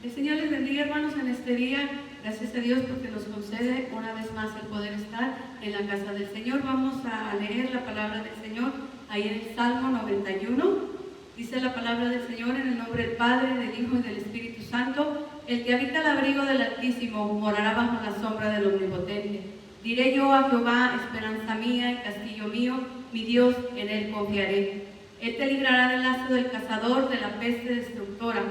El Señor les bendiga, hermanos, en este día. Gracias a Dios porque nos concede una vez más el poder estar en la casa del Señor. Vamos a leer la palabra del Señor ahí en el Salmo 91. Dice la palabra del Señor: en el nombre del Padre, del Hijo y del Espíritu Santo. El que habita el abrigo del Altísimo morará bajo la sombra del Omnipotente. Diré yo a Jehová, esperanza mía y castillo mío, mi Dios, en él confiaré. Él te librará del lazo del cazador, de la peste destructora.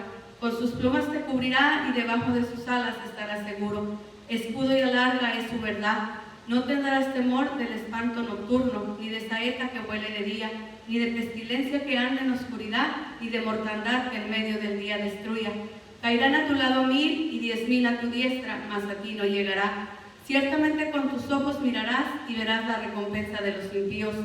Con sus plumas te cubrirá y debajo de sus alas estarás seguro. Escudo y alarga es su verdad. No tendrás temor del espanto nocturno, ni de saeta que vuele de día, ni de pestilencia que anda en oscuridad, ni de mortandad que en medio del día destruya. Caerán a tu lado 1000 y 10.000 a tu diestra, mas a ti no llegará. Ciertamente con tus ojos mirarás y verás la recompensa de los impíos.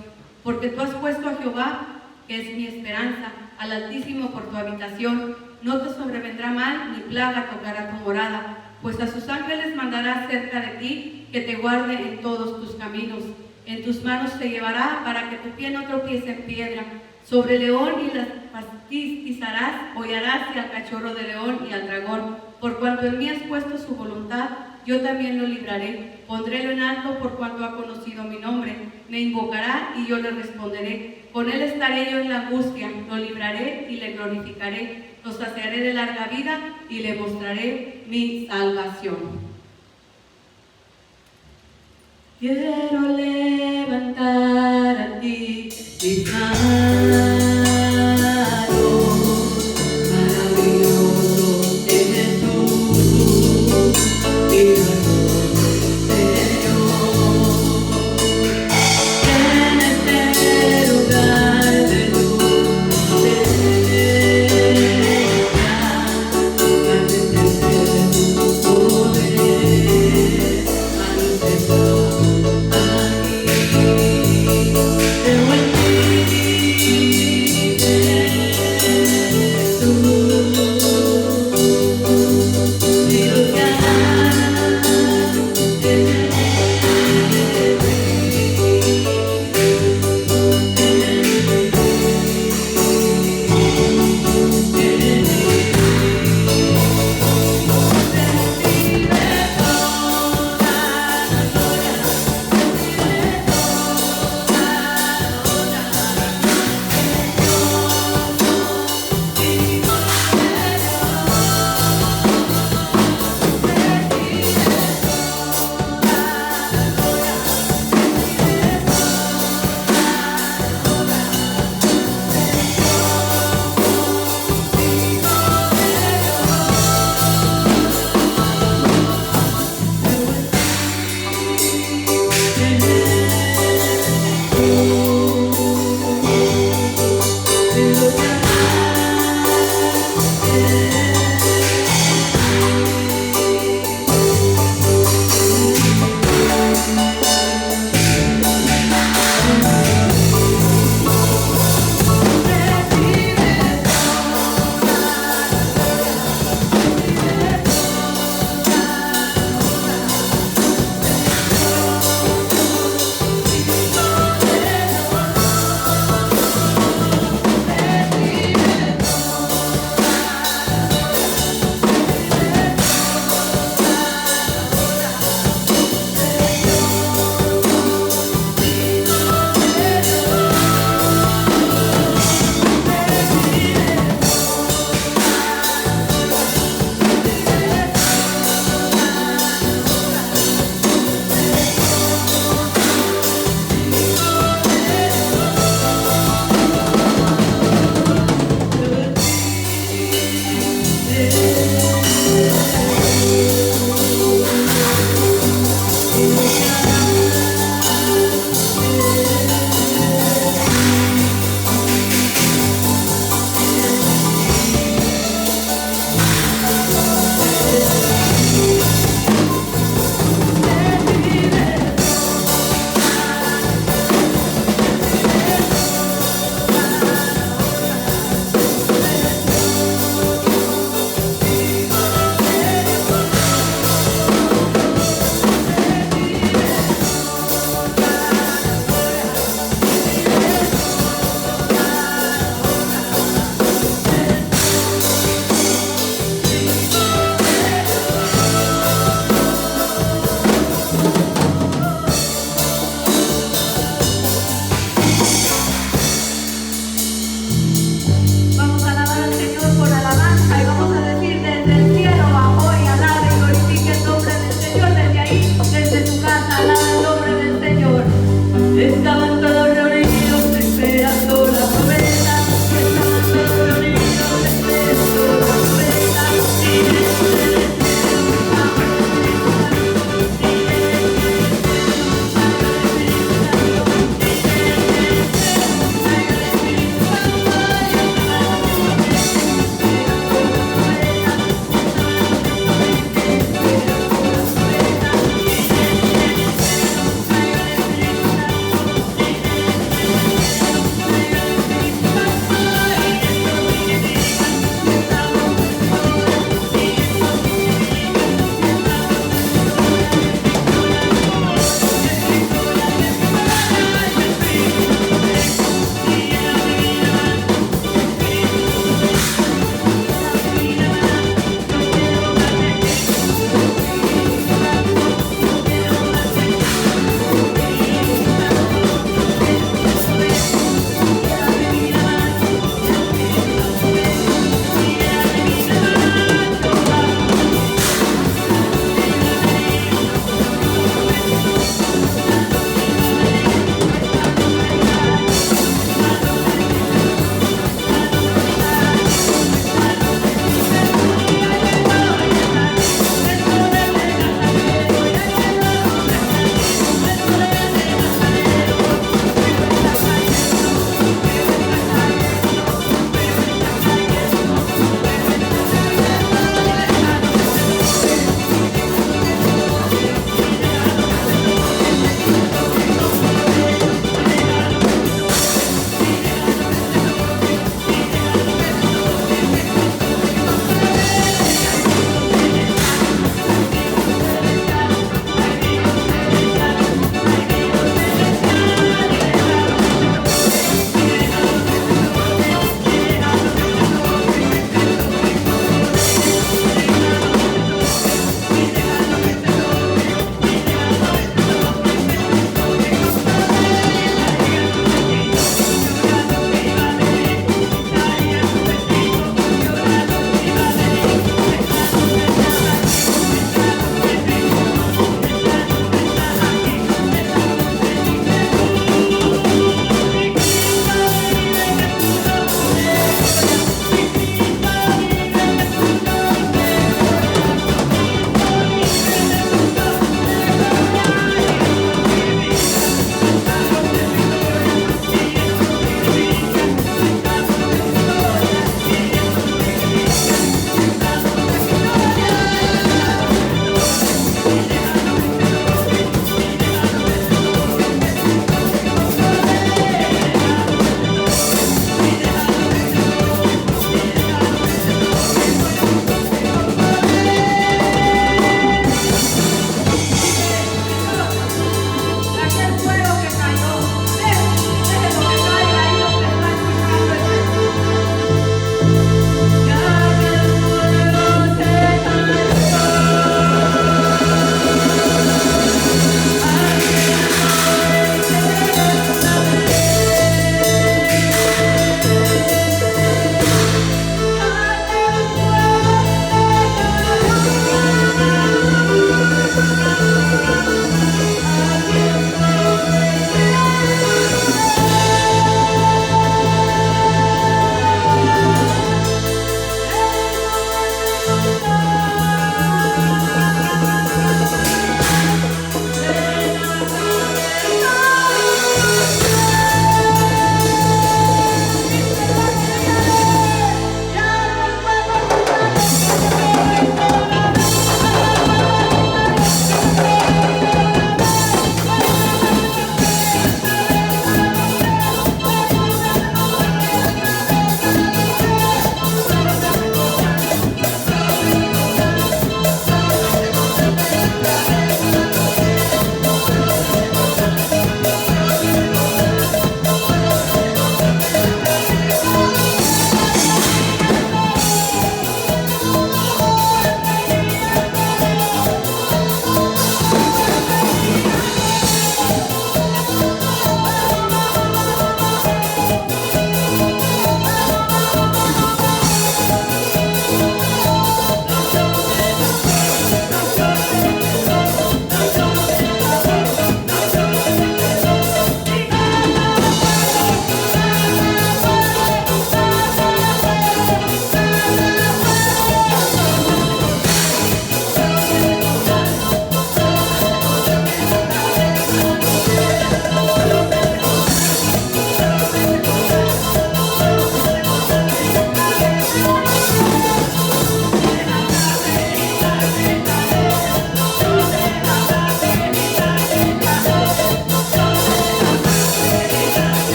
Porque tú has puesto a Jehová, que es mi esperanza, al Altísimo por tu habitación. No te sobrevendrá mal, ni plaga tocará tu morada, pues a sus ángeles mandará cerca de ti, que te guarde en todos tus caminos. En tus manos te llevará, para que tu pie no tropiece en piedra. Sobre el león y las pisarás, hollarás y al cachorro de león y al dragón. Por cuanto en mí has puesto su voluntad, yo también lo libraré. Pondrélo en alto por cuanto ha conocido mi nombre. Me invocará y yo le responderé. Con él estaré yo en la angustia, lo libraré y le glorificaré. Lo saciaré de larga vida y le mostraré mi salvación. Quiero levantar a ti mis manos.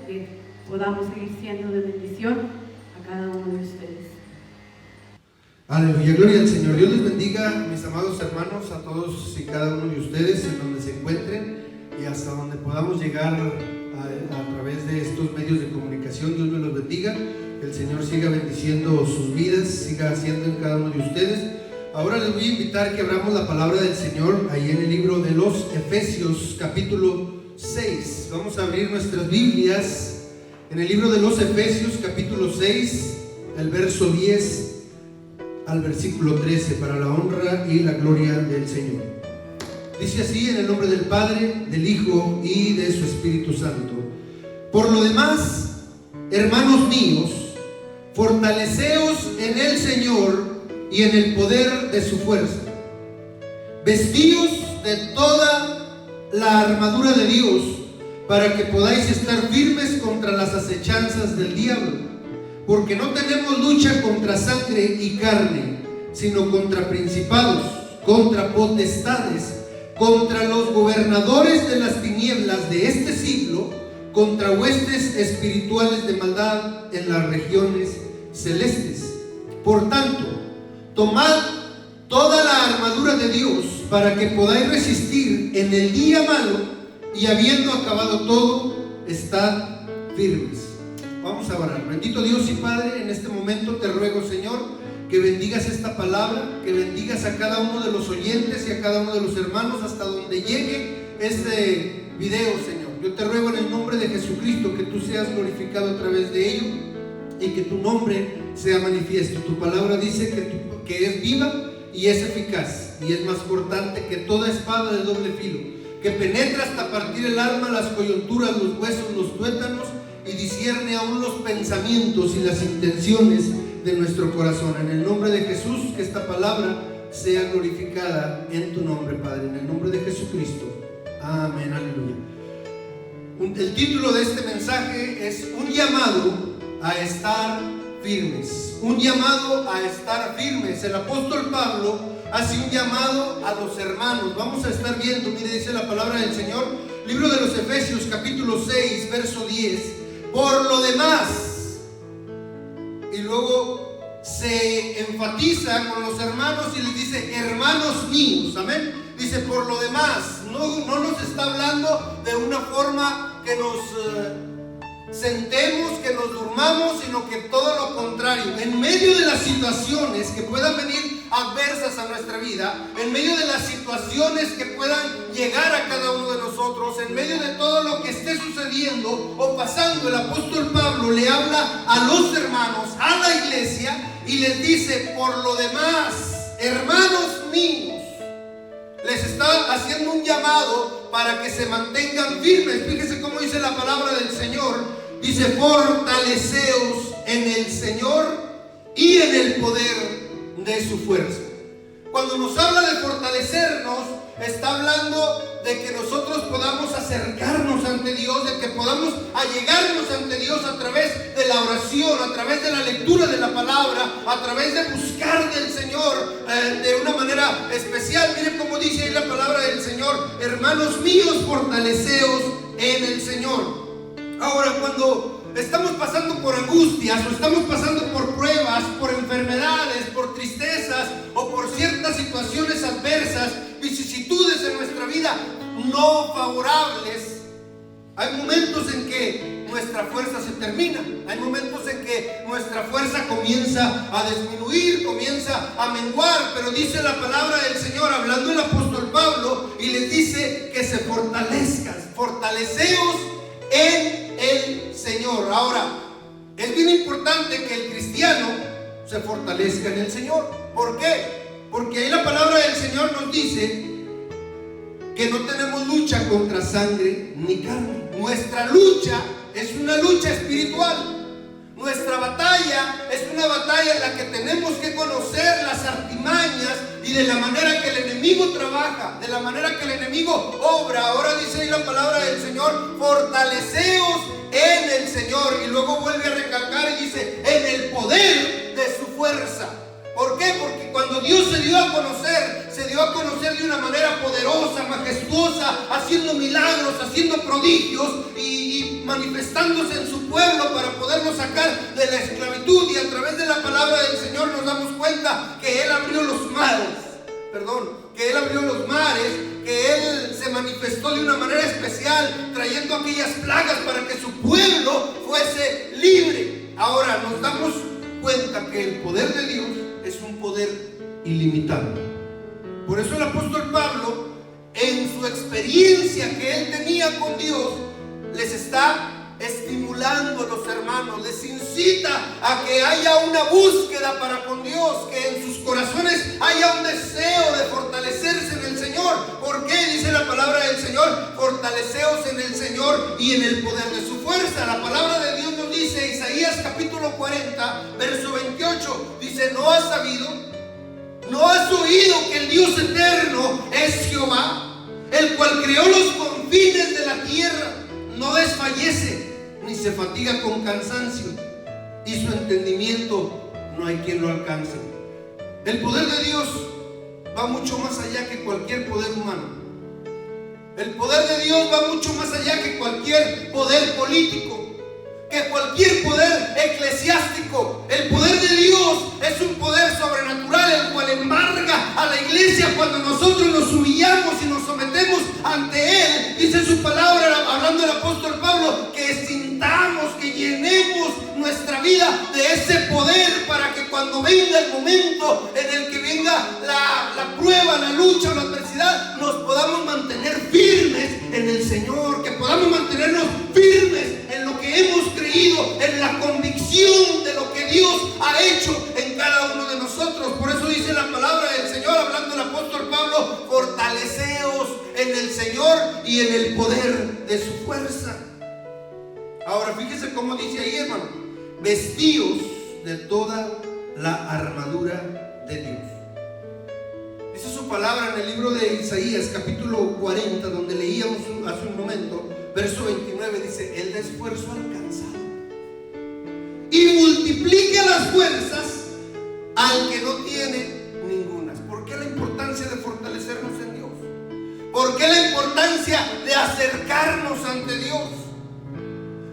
que podamos seguir siendo de bendición a cada uno de ustedes. Aleluya, gloria al Señor. Dios les bendiga, mis amados hermanos, a todos y cada uno de ustedes en donde se encuentren y hasta donde podamos llegar a través de estos medios de comunicación. Dios me los bendiga, que el Señor siga bendiciendo sus vidas, siga haciendo en cada uno de ustedes. Ahora les voy a invitar que abramos la palabra del Señor ahí en el libro de los Efesios, capítulo 6. Vamos a abrir nuestras Biblias en el libro de los Efesios, capítulo 6, el verso 10 al versículo 13, para la honra y la gloria del Señor. Dice así, en el nombre del Padre, del Hijo y de su Espíritu Santo: por lo demás, hermanos míos, fortaleceos en el Señor y en el poder de su fuerza. Vestíos de toda la armadura de Dios, para que podáis estar firmes contra las acechanzas del diablo. Porque no tenemos lucha contra sangre y carne, sino contra principados, contra potestades, contra los gobernadores de las tinieblas de este siglo, contra huestes espirituales de maldad en las regiones celestes. Por tanto, tomad toda la armadura de Dios para que podáis resistir en el día malo, y habiendo acabado todo, estad firmes. Vamos a orar. Bendito Dios y Padre, en este momento te ruego, Señor, que bendigas esta palabra, que bendigas a cada uno de los oyentes y a cada uno de los hermanos hasta donde llegue este video, Señor. Yo te ruego en el nombre de Jesucristo que tú seas glorificado a través de ello y que tu nombre sea manifiesto. Tu palabra dice que es viva y es eficaz y es más cortante que toda espada de doble filo, que penetra hasta partir el alma, las coyunturas, los huesos, los tuétanos, y discierne aún los pensamientos y las intenciones de nuestro corazón. En el nombre de Jesús, que esta palabra sea glorificada en tu nombre, Padre, en el nombre de Jesucristo. Amén, aleluya. El título de este mensaje es un llamado a estar firmes. Un llamado a estar firmes. El apóstol Pablo hace un llamado a los hermanos. Vamos a estar viendo, mire, dice la palabra del Señor, libro de los Efesios, capítulo 6, verso 10. Por lo demás, y luego se enfatiza con los hermanos y les dice, hermanos míos, amén. Dice, por lo demás, no nos está hablando de una forma que nos sentemos, que nos durmamos, sino que todo lo contrario. En medio de las situaciones que puedan venir adversas a nuestra vida, en medio de las situaciones que puedan llegar a cada uno de nosotros, en medio de todo lo que esté sucediendo o pasando, el apóstol Pablo le habla a los hermanos, a la iglesia, y les dice, por lo demás, hermanos míos, les está haciendo un llamado para que se mantengan firmes. Fíjese cómo dice la palabra del Señor. Dice, fortaleceos en el Señor y en el poder de su fuerza. Cuando nos habla de fortalecernos, está hablando de que nosotros podamos acercarnos ante Dios, de que podamos allegarnos ante Dios a través de la oración, a través de la lectura de la palabra, a través de buscar del Señor de una manera especial. Mire cómo dice ahí la palabra del Señor: hermanos míos, fortaleceos en el Señor. Ahora, cuando estamos pasando por angustias o estamos pasando por pruebas, por enfermedades, por tristezas o por ciertas situaciones adversas, vicisitudes en nuestra vida no favorables, hay momentos en que nuestra fuerza se termina, hay momentos en que nuestra fuerza comienza a disminuir, comienza a menguar, pero dice la palabra del Señor, hablando el apóstol Pablo, y les dice que se fortalezcan, fortaleceos en el Señor. Ahora, es bien importante que el cristiano se fortalezca en el Señor. ¿Por qué? Porque ahí la palabra del Señor nos dice que no tenemos lucha contra sangre ni carne. Nuestra lucha es una lucha espiritual. Nuestra batalla es una batalla en la que tenemos que conocer las artimañas y de la manera que el enemigo trabaja, de la manera que el enemigo obra. Ahora dice ahí la palabra del Señor, fortaleceos en el Señor, y luego vuelve a recalcar y dice, en el poder de su fuerza. ¿Por qué? Porque cuando Dios se dio a conocer de una manera poderosa, majestuosa, haciendo milagros, haciendo prodigios y manifestándose en su pueblo para poderlo sacar de la esclavitud, y a través de la palabra del Señor nos damos cuenta que Él abrió los mares, que Él se manifestó de una manera especial, trayendo aquellas plagas para que su pueblo fuese libre. Ahora nos damos cuenta que el poder de Dios es un poder ilimitado. Por eso el apóstol Pablo, en su experiencia que él tenía con Dios, les está estimulando a los hermanos, les incita a que haya una búsqueda para con Dios, que en sus corazones haya un deseo de fortalecerse en el Señor. ¿Por qué? Dice la palabra del Señor: fortaleceos en el Señor y en el poder de su fuerza. La palabra de Dios nos dice, Isaías capítulo 40, verso 28, dice: ¿no has sabido? ¿No has oído que el Dios eterno es Jehová, el cual creó los confines de la tierra? No desfallece ni se fatiga con cansancio, y su entendimiento no hay quien lo alcance. El poder de Dios va mucho más allá que cualquier poder humano. El poder de Dios va mucho más allá que cualquier poder político, que cualquier poder eclesiástico. El poder de Dios es un poder sobrenatural, el cual embarga a la iglesia cuando nosotros nos humillamos y nos sometemos ante Él. Dice su palabra, hablando el apóstol Pablo, que sintamos, que llenemos nuestra vida de ese poder, para que cuando venga el momento en el que venga la prueba, la lucha o la adversidad, nos podamos mantener firmes en el Señor, que podamos mantenernos firmes en lo que hemos creído, en la convicción de lo que Dios ha hecho en cada uno de nosotros. Por eso dice la palabra del Señor, hablando el apóstol Pablo: fortaleceos en el Señor y en el poder de su fuerza. Ahora fíjese cómo dice ahí, hermano: vestíos de toda la armadura de Dios. Dice su palabra en el libro de Isaías capítulo 40, donde leíamos hace un momento, verso 29, dice: Él da esfuerzo al cansado y multiplica las fuerzas al que no tiene ningunas. ¿Por qué la importancia de fortalecernos en Dios? ¿Por qué la importancia de acercarnos ante Dios?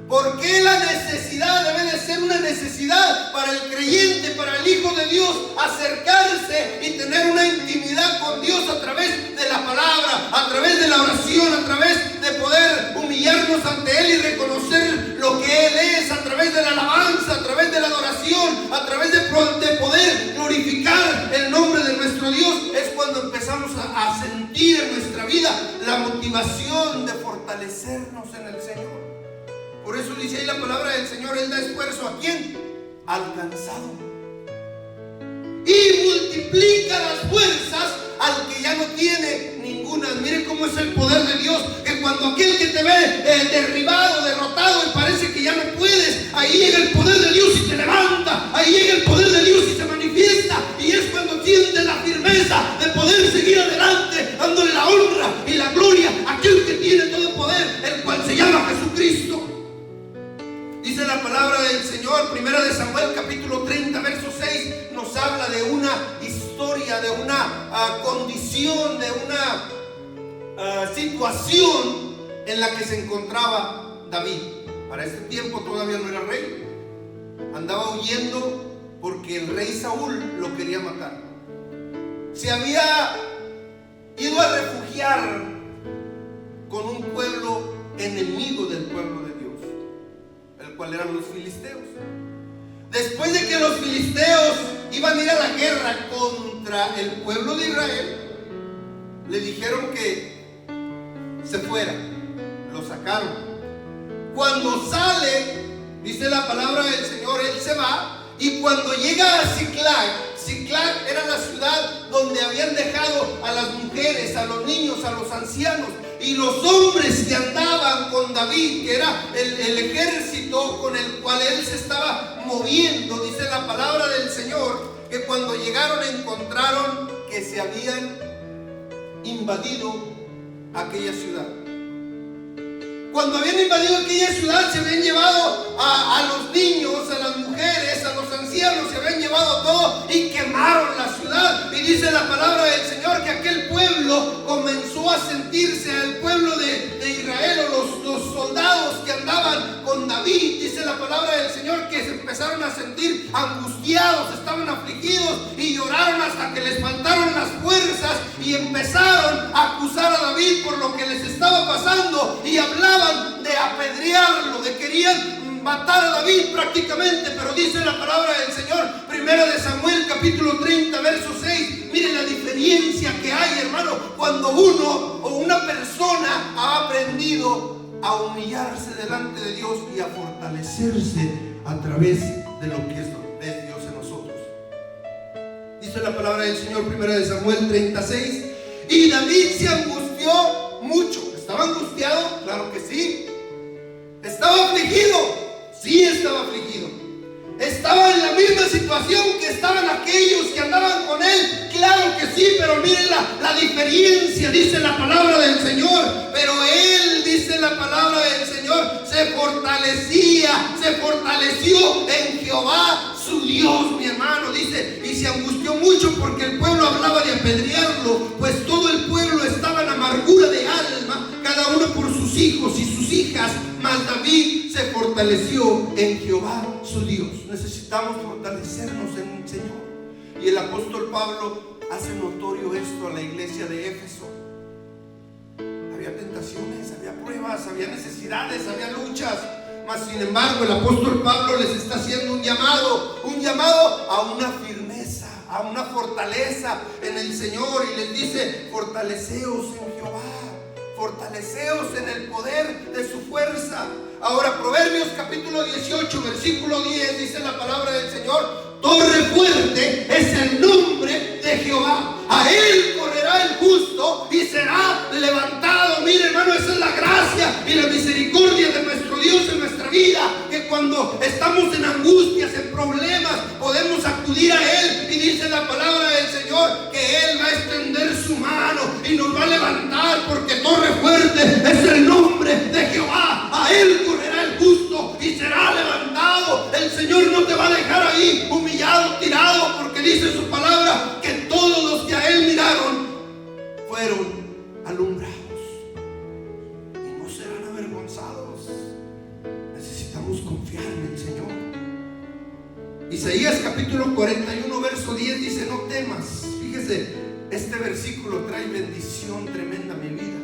¿Por qué la necesidad debe de ser una necesidad para el creyente, para el Hijo de Dios, acercarse y tener una intimidad con Dios a través de la palabra, a través de la oración, a través de poder humillarnos ante Él y reconocer lo que Él es, a través de la alabanza, a través de la adoración, a través de poder glorificar el nombre de nuestro Dios? Es cuando empezamos a sentir en nuestra vida la motivación de fortalecernos en el Señor. Por eso dice ahí la palabra del Señor: Él da esfuerzo ¿a quién? Al cansado, y multiplica las fuerzas al que ya no tiene ninguna. Mire cómo es el poder de Dios, que cuando aquel que te ve derribado, derrotado, y parece que ya no puedes, ahí llega el poder de Dios y te levanta. Ahí llega el poder de Dios y se manifiesta, y es cuando sientes la firmeza de poder seguir adelante, dándole la honra y la gloria a aquel que tiene todo poder, el cual se llama Jesucristo. Dice la palabra del Señor, primera de Samuel capítulo 30, verso 6, nos habla de una historia, de una condición, de una situación en la que se encontraba David. Para este tiempo todavía no era rey, andaba huyendo porque el rey Saúl lo quería matar. Se había ido a refugiar con un pueblo enemigo del pueblo de Dios, el cual eran los filisteos. Después de que los filisteos iban a ir a la guerra contra el pueblo de Israel, le dijeron que se fuera, lo sacaron. Cuando sale, dice la palabra del Señor, él se va, y cuando llega a Ziklag era la ciudad donde habían dejado a las mujeres, a los niños, a los ancianos, y los hombres que andaban con David, que era el ejército con el cual él se estaba moviendo. Dice la palabra del Señor que cuando llegaron encontraron que se habían invadido aquella ciudad. Cuando habían invadido aquella ciudad, se habían llevado a los niños, a las mujeres, a los ancianos, se habían llevado todo y quemaron la ciudad. Y dice la palabra del Señor que aquel pueblo comenzó a sentirse, el pueblo de Israel, o los soldados que andaban David, dice la palabra del Señor, que se empezaron a sentir angustiados, estaban afligidos y lloraron hasta que les faltaron las fuerzas y empezaron a acusar a David por lo que les estaba pasando y hablaban de apedrearlo, de querían matar a David prácticamente. Pero dice la palabra del Señor, primera de Samuel capítulo 30 verso 6, miren la diferencia que hay, hermano, cuando uno o una persona ha aprendido a humillarse delante de Dios y a fortalecerse a través de lo que es Dios en nosotros. Dice la palabra del Señor, primera de Samuel 36, y David se angustió mucho. ¿Estaba angustiado? Claro que sí. ¿Estaba afligido? Sí, estaba afligido. ¿Estaba en la misma situación que estaban aquellos que andaban con él? Claro que sí, pero miren la diferencia, dice la palabra del Señor. Pero él, dice la palabra del Señor, se fortaleció en Jehová su Dios, mi hermano. Dice, y se angustió mucho porque el pueblo hablaba de apedrearlo, pues todo el pueblo estaba en amargura de alma, cada uno por sus hijos y sus hijas. Mas David se fortaleció en Jehová su Dios. Necesitamos fortalecernos en el Señor. Y el apóstol Pablo hace notorio esto a la iglesia de Éfeso. Había tentaciones, había pruebas, había necesidades, había luchas. Mas sin embargo el apóstol Pablo les está haciendo un llamado a una firmeza, a una fortaleza en el Señor. Y les dice, fortaleceos en Jehová, fortaleceos en el poder de su fuerza. Ahora Proverbios capítulo 18 versículo 10 dice la palabra del Señor, torre fuerte es el nombre de Jehová, a él correrá el justo y será levantado. Mire, hermano, esa es la gracia y la misericordia de nuestro Dios en nuestra vida, que cuando estamos en angustias, en problemas, podemos acudir a él. Y dice la palabra del Señor que él va a extender su mano y nos va a levantar, porque torre fuerte es el nombre de Jehová, a él correrá el justo y será levantado. El Señor no te va a dejar ahí humillado, tirado, porque dice su palabra que todos los que a él miraron fueron alumbrados y no serán avergonzados. Necesitamos confiar en el Señor. Isaías capítulo 41 verso 10 dice, no temas. Fíjese, este versículo trae bendición tremenda a mi vida.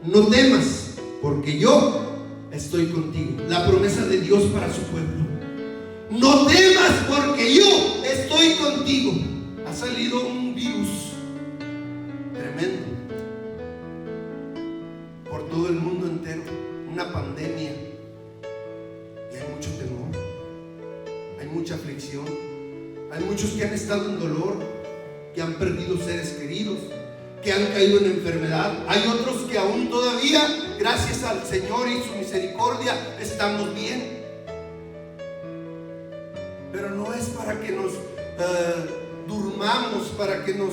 No temas, porque yo estoy contigo. La promesa de Dios para su pueblo. No temas, porque yo estoy contigo. Ha salido un virus tremendo por todo el mundo entero, una pandemia, y hay mucho temor, hay mucha aflicción, hay muchos que han estado en dolor, que han perdido seres queridos, que han caído en enfermedad. Hay otros que aún todavía, gracias al Señor y su misericordia, estamos bien. Pero no es para que nos durmamos, para que nos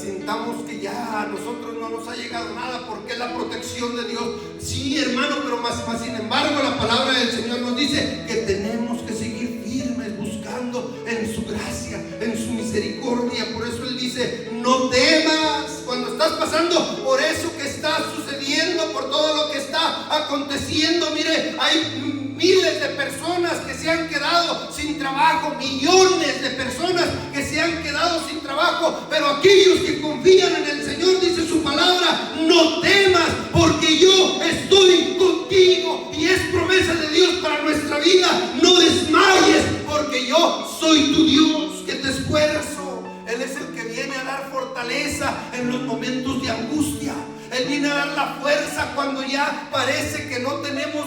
sintamos que ya a nosotros no nos ha llegado nada, porque es la protección de Dios. Sí, hermano, pero más sin embargo la palabra del Señor nos dice que tenemos que seguir firmes, buscando en su gracia, en su misericordia. Por eso Él dice, no temas. Cuando estás pasando por eso que está sucediendo, por todo lo que está aconteciendo, mire, hay miles de personas que se han quedado sin trabajo, millones de personas que se han quedado sin trabajo, pero aquellos que confían en el Señor, dice su palabra, no temas, porque yo estoy contigo. Y es promesa de Dios para nuestra vida. No desmayes, porque yo soy tu Dios, que te esfuerzo. Él es el que viene a dar fortaleza en los momentos de angustia. Él viene a dar la fuerza cuando ya parece que no tenemos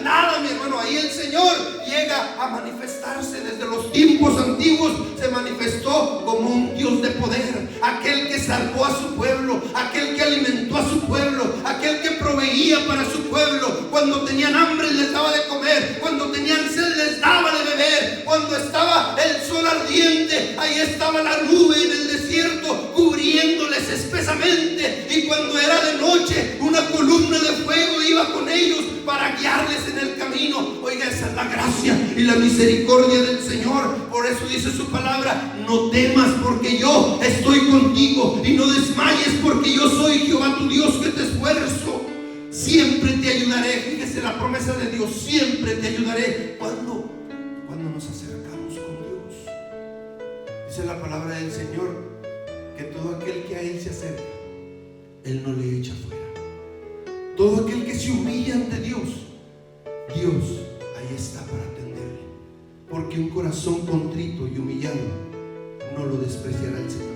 nada, mi hermano. Ahí el Señor llega a manifestarse. Desde los tiempos antiguos se manifestó como un Dios de poder, aquel que salvó a su pueblo, aquel que alimentó a su pueblo, aquel que proveía para su pueblo. Cuando tenían hambre les daba de comer, cuando tenían sed les daba de beber, cuando estaba el sol ardiente, ahí estaba la nube en el desierto cubriéndoles espesamente, y cuando era de noche una columna de fuego iba con ellos para guiarles en el camino. Oiga, esa es la gracia y la misericordia del Señor. Por eso dice su palabra, no temas, porque yo estoy contigo, y no desmayes, porque yo soy Jehová tu Dios, que te esfuerzo. siempre te ayudaré. Fíjese la promesa de Dios, siempre te ayudaré. ¿Cuándo? Cuando nos acercamos con Dios. Dice la palabra del Señor que todo aquel que a Él se acerca, Él no le echa fuera. Todo aquel que se humilla ante Dios, Dios ahí está para atenderle. Porque un corazón contrito y humillado no lo despreciará el Señor.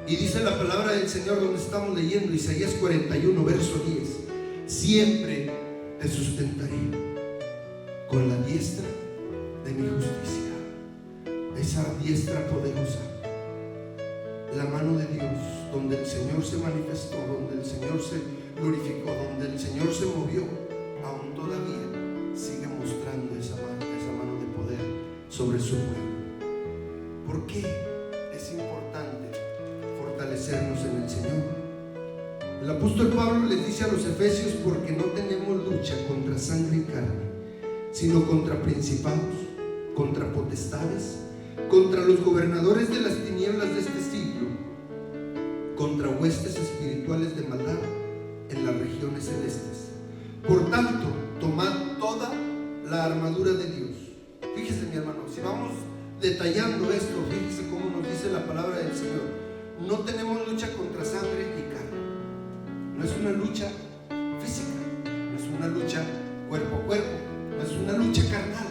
Y dice la palabra del Señor donde estamos leyendo, Isaías 41, verso 10: siempre te sustentaré con la diestra de mi justicia. Esa diestra poderosa, la mano de Dios, donde el Señor se manifestó, donde el Señor se glorificó, donde el Señor se movió, aún todavía sigue mostrando esa mano de poder sobre su pueblo. ¿Por qué es importante fortalecernos en el Señor? El apóstol Pablo les dice a los efesios: porque no tenemos lucha contra sangre y carne, sino contra principados, contra potestades, contra los gobernadores de las tinieblas de este siglo, contra huestes espirituales de maldad en las regiones celestes. Por tanto, tomad toda la armadura de Dios. Fíjese, mi hermano, si vamos detallando esto, fíjese cómo nos dice la palabra del Señor. No tenemos lucha contra sangre y carne. No es una lucha física, no es una lucha cuerpo a cuerpo, no es una lucha carnal,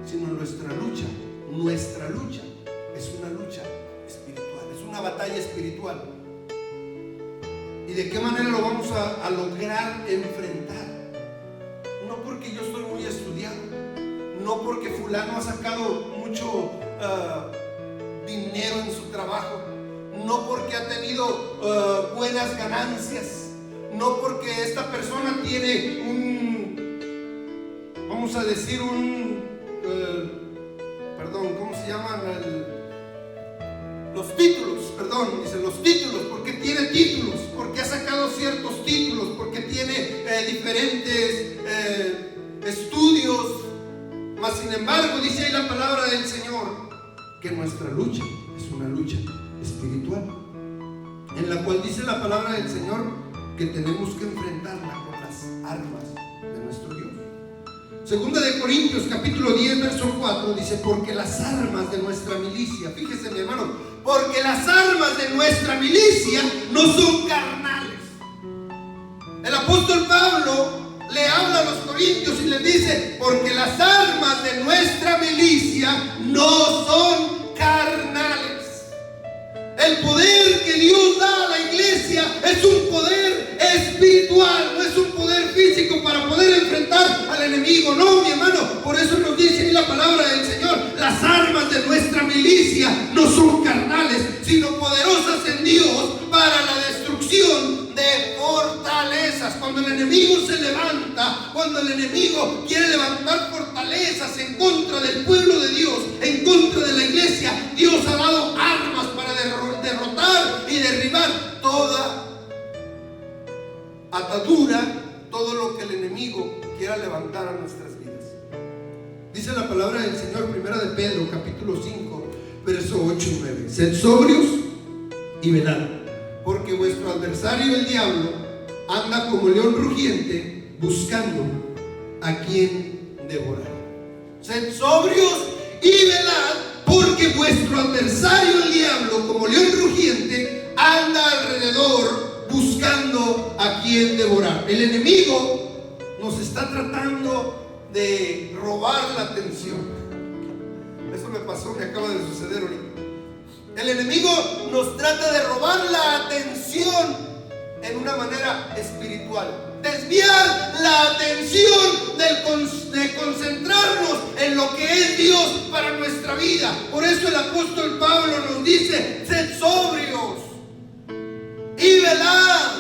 sino nuestra lucha es una lucha espiritual, es una batalla espiritual. ¿Y de qué manera lo vamos a lograr enfrentar? No porque yo estoy muy estudiado, no porque fulano ha sacado mucho dinero en su trabajo, no porque ha tenido buenas ganancias, no porque esta persona tiene vamos a decir ¿cómo se llaman? Los títulos, dice los títulos, porque tiene títulos, porque ha sacado ciertos títulos, porque tiene diferentes estudios. Mas sin embargo, dice ahí la palabra del Señor que nuestra lucha es una lucha espiritual, en la cual dice la palabra del Señor que tenemos que enfrentarla con las armas de nuestro Dios. Segunda de Corintios capítulo 10 verso 4 dice: porque las armas de nuestra milicia, fíjese mi hermano, porque las armas de nuestra milicia no son carnales. El apóstol Pablo le habla a los corintios y les dice: porque las armas de nuestra milicia no son carnales. El poder que Dios da a la iglesia es un poder espiritual, no es un poder físico para poder enfrentar al enemigo. No, mi hermano, por eso nos dice ahí la palabra del Señor: las armas de nuestra milicia no son carnales, sino poderosas en Dios para la destrucción de fortalezas. Cuando el enemigo se levanta, cuando el enemigo quiere levantar fortalezas en contra del pueblo de Dios, en contra de la iglesia, Dios ha dado armas para derrotar y derribar toda atadura, todo lo que el enemigo quiera levantar a nuestras vidas. Dice la palabra del Señor, primera de Pedro capítulo 5 verso 8 y 9: sed sobrios y velad, porque vuestro adversario el diablo anda como león rugiente buscando a quien devorar. Sed sobrios y velad, porque vuestro adversario el diablo como león rugiente anda alrededor buscando a quien devorar. El enemigo nos está tratando de robar la atención. Eso me pasó, me acaba de suceder ahorita. El enemigo nos trata de robar la atención en una manera espiritual, desviar la atención de concentrarnos en lo que es Dios para nuestra vida. Por eso el apóstol Pablo nos dice: sed sobrios y velad.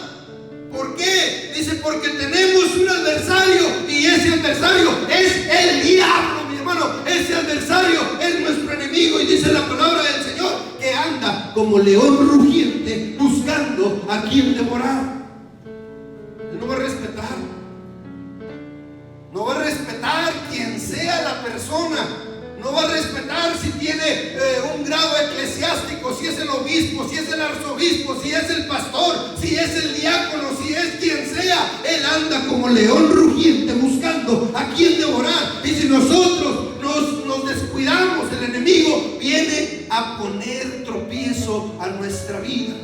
¿Por qué? Dice: porque tenemos un adversario, y ese adversario es el diablo, mi hermano. Ese adversario es nuestro enemigo, y dice la palabra del Señor que anda como león rugiente buscando a quien devorar. Él no va a respetar, no va a respetar quien sea la persona, No va a respetar si tiene un grado eclesiástico, si es el obispo, si es el arzobispo, si es el pastor, si es el diácono, si es quien sea. Él anda como león rugiente buscando a quien devorar. Y si nosotros nos descuidamos, el enemigo viene a poner tropiezo a nuestra vida.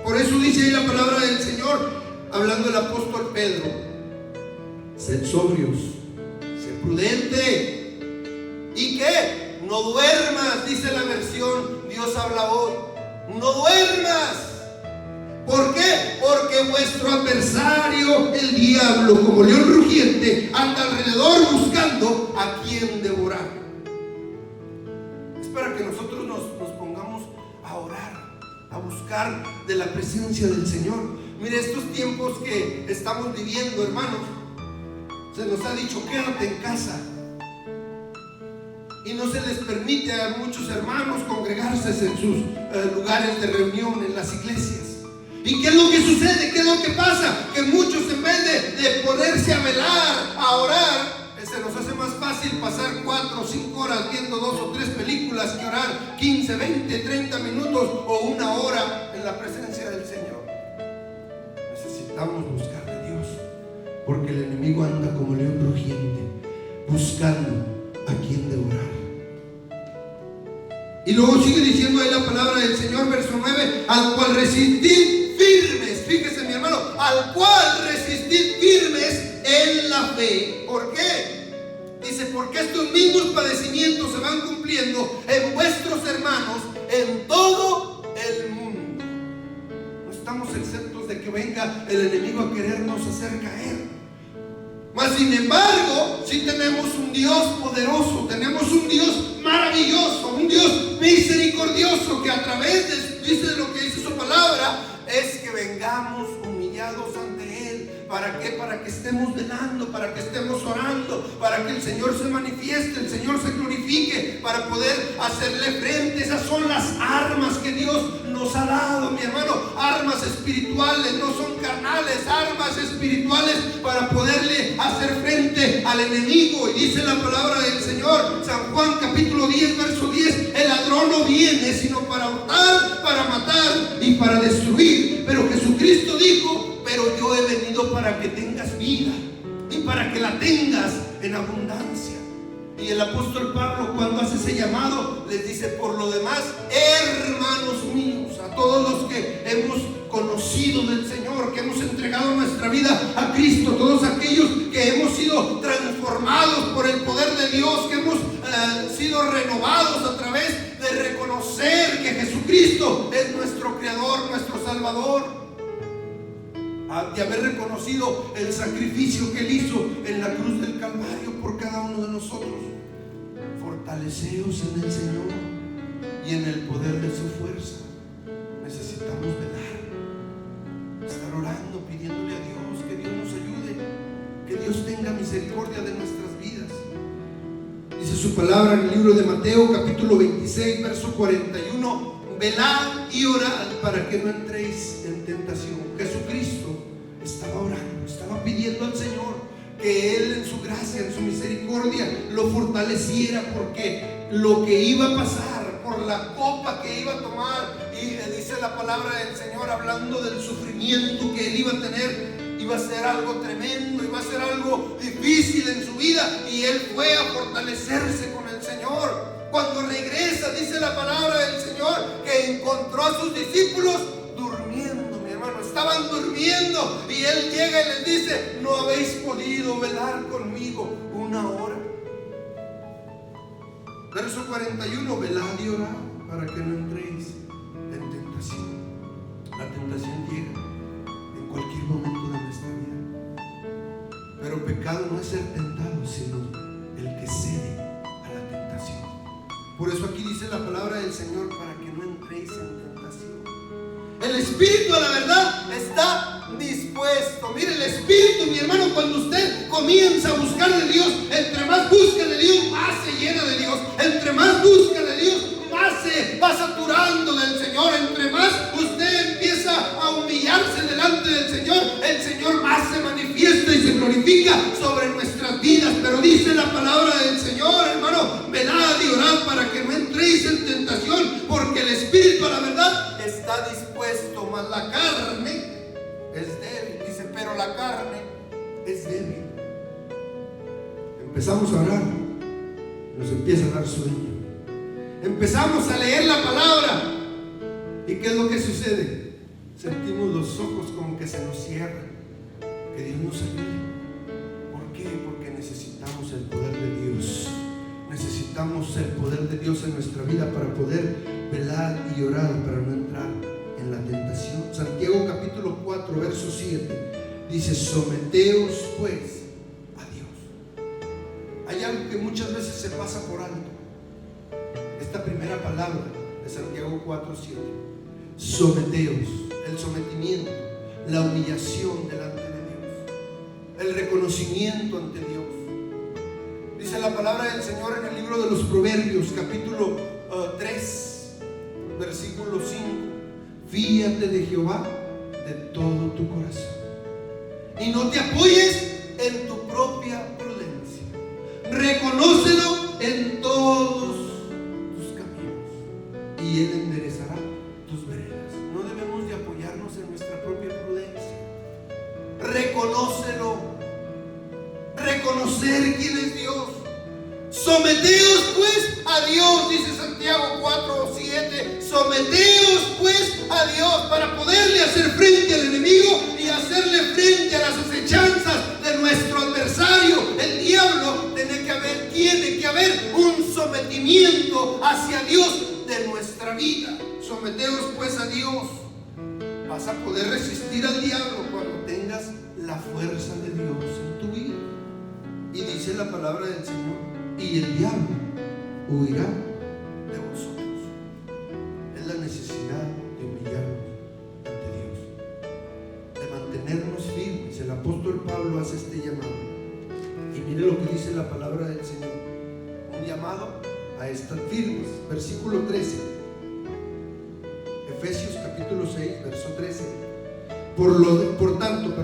Por eso dice ahí la palabra del Señor, hablando el apóstol Pedro: sed sobrios, sed prudente. ¿Y qué? No duermas, dice la versión Dios habla hoy. No duermas. ¿Por qué? Porque vuestro adversario, el diablo, como león rugiente, anda alrededor buscando a quien devorar. Es para que nosotros nos pongamos a orar, a buscar de la presencia del Señor. Mire, estos tiempos que estamos viviendo, hermanos, se nos ha dicho: quédate en casa. Y no se les permite a muchos hermanos congregarse en sus lugares de reunión, en las iglesias. ¿Y qué es lo que sucede? ¿Qué es lo que pasa? Que muchos, en vez de ponerse a velar, a orar, se nos hace más fácil pasar 4 o 5 horas viendo 2 o 3 películas que orar 15, 20, 30 minutos o 1 hora en la presencia del Señor. Necesitamos buscar de Dios, porque el enemigo anda como león rugiente buscando a quien devorar. Y luego sigue diciendo ahí la palabra del Señor, verso 9: al cual resistid firmes. Fíjese, mi hermano, al cual resistid firmes en la fe. ¿Por qué? Dice: porque estos mismos padecimientos se van cumpliendo en vuestros hermanos en todo el mundo. No estamos exentos de que venga el enemigo a querernos hacer caer. Mas sin embargo, sí tenemos un Dios poderoso, tenemos un Dios maravilloso, un Dios misericordioso, que a través de lo que dice su palabra, es que vengamos humillados ante Él. ¿Para qué? Para que estemos velando, para que estemos orando, para que el Señor se manifieste, el Señor se glorifique, para poder hacerle frente. Esas son las armas que Dios nos ha dado, mi hermano, armas espirituales, no son carnales, armas espirituales para poderle hacer frente al enemigo. Y dice la palabra del Señor, San Juan capítulo 10, verso 10: el ladrón no viene sino para hurtar, para matar y para destruir. Pero Jesucristo dijo: pero yo he venido para que tengas vida y para que la tengas en abundancia. Y el apóstol Pablo, cuando hace ese llamado, les dice: por lo demás, hermanos míos, a todos los que hemos conocido del Señor, que hemos entregado nuestra vida a Cristo, todos aquellos que hemos sido transformados por el poder de Dios, que hemos sido renovados a través de reconocer que Jesucristo es nuestro Creador, nuestro Salvador, de haber reconocido el sacrificio que Él hizo en la cruz del Calvario por cada uno de nosotros. Fortaleceos en el Señor y en el poder de su fuerza. Necesitamos velar, estar orando, pidiéndole a Dios que Dios nos ayude, que Dios tenga misericordia de nuestras vidas. Dice su palabra en el libro de Mateo capítulo 26, verso 41: velad y orad para que no entréis en tentación. Jesucristo estaba orando, estaba pidiendo al Señor que Él, en su gracia, en su misericordia, lo fortaleciera, porque lo que iba a pasar, por la copa que iba a tomar, y dice la palabra del Señor, hablando del sufrimiento que Él iba a tener, iba a ser algo tremendo, iba a ser algo difícil en su vida, y Él fue a fortalecerse con el Señor. Cuando regresa, dice la palabra del Señor, que encontró a sus discípulos durmiendo, mi hermano. Estaban durmiendo y Él llega y les dice: no habéis podido velar conmigo 1 hora. Verso 41: velad y orad para que no entréis en tentación. La tentación llega en cualquier momento de nuestra vida, pero pecado no es ser tentado, sino el que cede a la tentación. Por eso aquí dice la palabra del Señor: para que no entréis en tentación. El espíritu, a la verdad, está dispuesto. Mire, el espíritu, mi hermano, cuando usted comienza a buscar de Dios, entre más busca de Dios, más se llena de Dios. Entre más busca de Dios, más se va saturando del Señor. Entre más usted empieza a humillarse delante del Señor, el Señor más se manifiesta y se glorifica sobre nuestras vidas. Pero dice la palabra del Señor, hermano: velad y orad esto, mas la carne es débil. Dice, pero la carne es débil. Empezamos a orar, nos empieza a dar sueño. Empezamos a leer la palabra. ¿Y qué es lo que sucede? Sentimos los ojos como que se nos cierran. Que Dios nos ayude. ¿Por qué? Porque necesitamos el poder de Dios. Necesitamos el poder de Dios en nuestra vida para poder velar y orar, para no entrar en la tentación. Santiago capítulo 4 verso 7 dice, someteos pues a Dios. Hay algo que muchas veces se pasa por alto. Esta primera palabra de Santiago 4, 7. Someteos, el sometimiento, la humillación delante de Dios, el reconocimiento ante Dios. Dice la palabra del Señor en el libro de los Proverbios, capítulo 3, versículo 5. Fíate de Jehová de todo tu corazón y no te apoyes en tu propia prudencia. Reconócelo en todos tus caminos y Él enderezará tus veredas. No debemos de apoyarnos en nuestra propia prudencia. Reconócelo. Reconocer quién es Dios. Someteos pues a Dios, dice Santiago 4, 7. Someteos pues a Dios para poderle hacer frente al enemigo y hacerle frente a las acechanzas de nuestro adversario, el diablo. Tiene que haber un sometimiento hacia Dios de nuestra vida. Someteos pues a Dios. Vas a poder resistir al diablo cuando tengas la fuerza de Dios en tu vida. Y dice la palabra del Señor, y el diablo huirá de vosotros. Es la necesidad de humillarnos ante Dios, de mantenernos firmes. El apóstol Pablo hace este llamado. Y mire lo que dice la palabra del Señor. Un llamado a estar firmes. Versículo 13. Efesios capítulo 6, verso 13. Por tanto,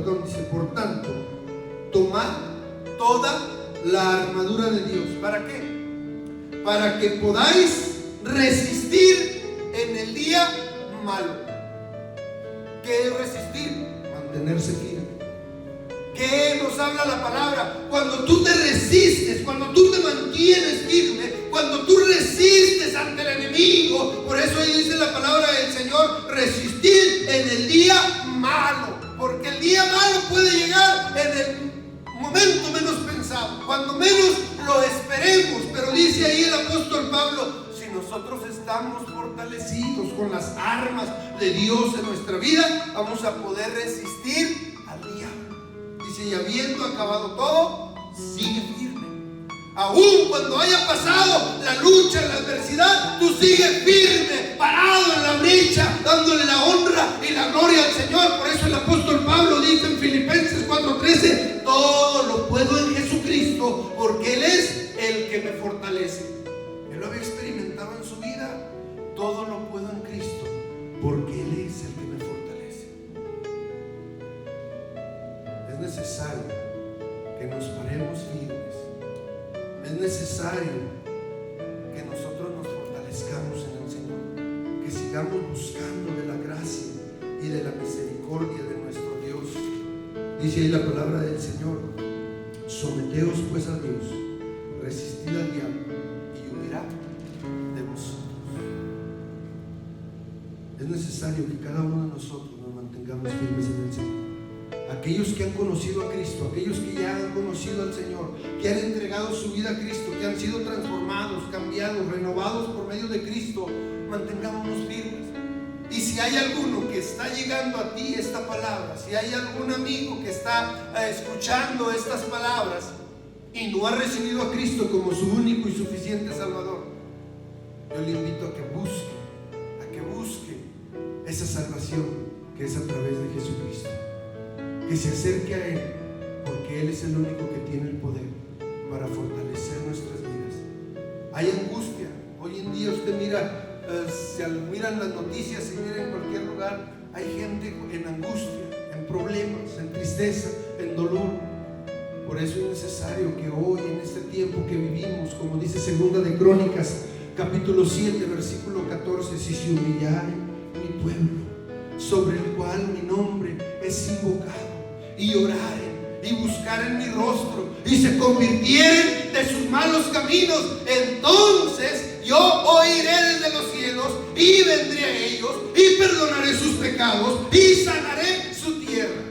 tomad toda la armadura de Dios. ¿Para qué? Para que podáis resistir en el día malo. ¿Qué es resistir? Mantenerse firme. ¿Qué nos habla la palabra? Cuando tú te resistes, cuando tú te mantienes firme, cuando tú resistes ante el enemigo. Por eso ahí dice la palabra del Señor, resistir en el día malo. Porque el día malo puede llegar en el momento menos pensado, cuando menos lo esperemos. Pero dice ahí el apóstol Pablo, si nosotros estamos fortalecidos con las armas de Dios en nuestra vida, vamos a poder resistir al diablo. Dice, y habiendo acabado todo, sigue firme. Aún cuando haya pasado la lucha, la adversidad, tú sigues firme, parado en la brecha, dándole la honra y la gloria al Señor. Por eso el apóstol Pablo dice en Filipenses 4:13, todo lo puedo en Jesucristo, porque Él es el que me fortalece. Él lo había experimentado en su vida. Todo lo puedo en Cristo, porque Él es el que me fortalece. Es necesario que nos paremos firmes. Es necesario que nosotros nos fortalezcamos en el Señor, que sigamos buscando de la gracia y de la misericordia de nuestro Dios. Dice ahí la palabra del Señor, someteos pues a Dios, resistid al diablo y huirá de vosotros. Es necesario que cada uno de nosotros nos mantengamos firmes en el Señor. Aquellos que han conocido a Cristo, aquellos que ya han conocido al Señor, que han entregado su vida a Cristo, que han sido transformados, cambiados, renovados por medio de Cristo, mantengámonos firmes. Y si hay alguno que está llegando a ti esta palabra, si hay algún amigo que está escuchando estas palabras y no ha recibido a Cristo como su único y suficiente Salvador, yo le invito a que busque esa salvación que es a través de Jesucristo. Que se acerque a Él, porque Él es el único que tiene el poder para fortalecer nuestras vidas. Hay angustia. Hoy en día usted mira, miran las noticias y mira en cualquier lugar, hay gente en angustia, en problemas, en tristeza, en dolor. Por eso es necesario que hoy, en este tiempo que vivimos, como dice Segunda de Crónicas, capítulo 7, versículo 14, si se humillare mi pueblo, sobre el cual mi nombre es invocado, y oraren y buscaren mi rostro y se convirtieren de sus malos caminos, entonces yo oiré desde los cielos y vendré a ellos y perdonaré sus pecados y sanaré su tierra.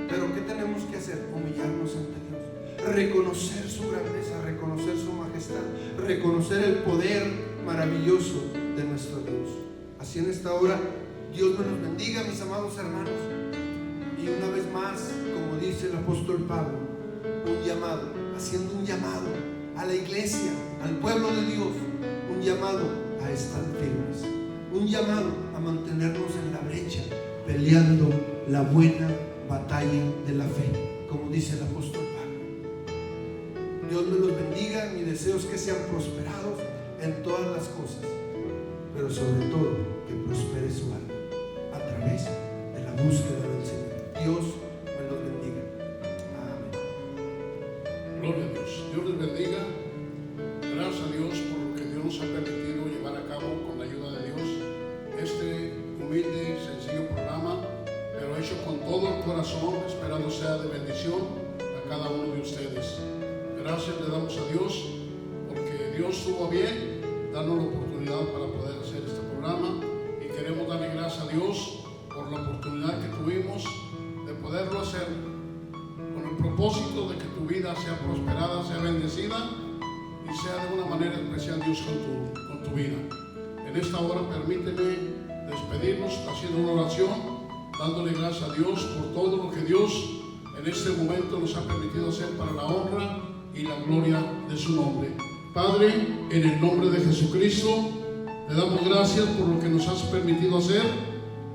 Pero ¿qué tenemos que hacer? Humillarnos ante Dios, reconocer su grandeza, reconocer su majestad, reconocer el poder maravilloso de nuestro Dios. Así en esta hora, Dios me los bendiga, mis amados hermanos. Y una vez más, como dice el apóstol Pablo, un llamado, haciendo un llamado a la iglesia, al pueblo de Dios, un llamado a estar firmes, un llamado a mantenernos en la brecha, peleando la buena batalla de la fe, como dice el apóstol Pablo. Dios me los bendiga, mi deseo es que sean prosperados en todas las cosas, pero sobre todo que prospere su alma a través de la búsqueda del Señor. Dios me los bendiga. Amén. Gloria a Dios. Dios les bendiga. Gracias a Dios por lo que Dios nos ha permitido llevar a cabo con la ayuda de Dios este humilde y sencillo programa, pero hecho con todo el corazón, esperando sea de bendición a cada uno de ustedes. Gracias le damos a Dios porque Dios estuvo bien darnos la oportunidad para poder hacer este programa, y queremos darle gracias a Dios por la oportunidad que tuvimos de poderlo hacer con el propósito de que tu vida sea prosperada, sea bendecida y sea de una manera especial Dios con tu vida. En esta hora permíteme despedirnos haciendo una oración, dándole gracias a Dios por todo lo que Dios en este momento nos ha permitido hacer para la honra y la gloria de su nombre. Padre, en el nombre de Jesucristo, le damos gracias por lo que nos has permitido hacer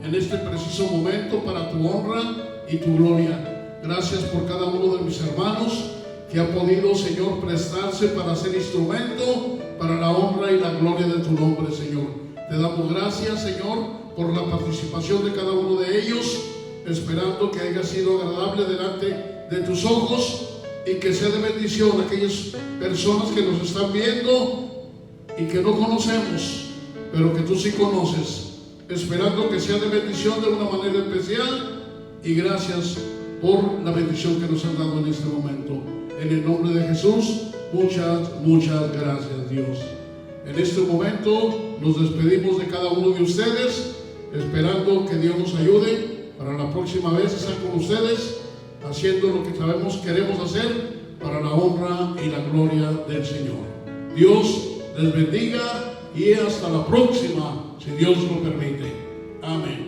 en este preciso momento para tu honra y tu gloria. Gracias por cada uno de mis hermanos que ha podido, Señor, prestarse para ser instrumento para la honra y la gloria de tu nombre, Señor. Te damos gracias, Señor, por la participación de cada uno de ellos, esperando que haya sido agradable delante de tus ojos y que sea de bendición a aquellas personas que nos están viendo y que no conocemos, pero que tú sí conoces, esperando que sea de bendición de una manera especial, y gracias por la bendición que nos han dado en este momento. En el nombre de Jesús, muchas gracias, Dios. En este momento nos despedimos de cada uno de ustedes, esperando que Dios nos ayude para la próxima vez estar con ustedes, haciendo lo que sabemos queremos hacer para la honra y la gloria del Señor. Dios les bendiga y hasta la próxima, si Dios lo permite. Amén.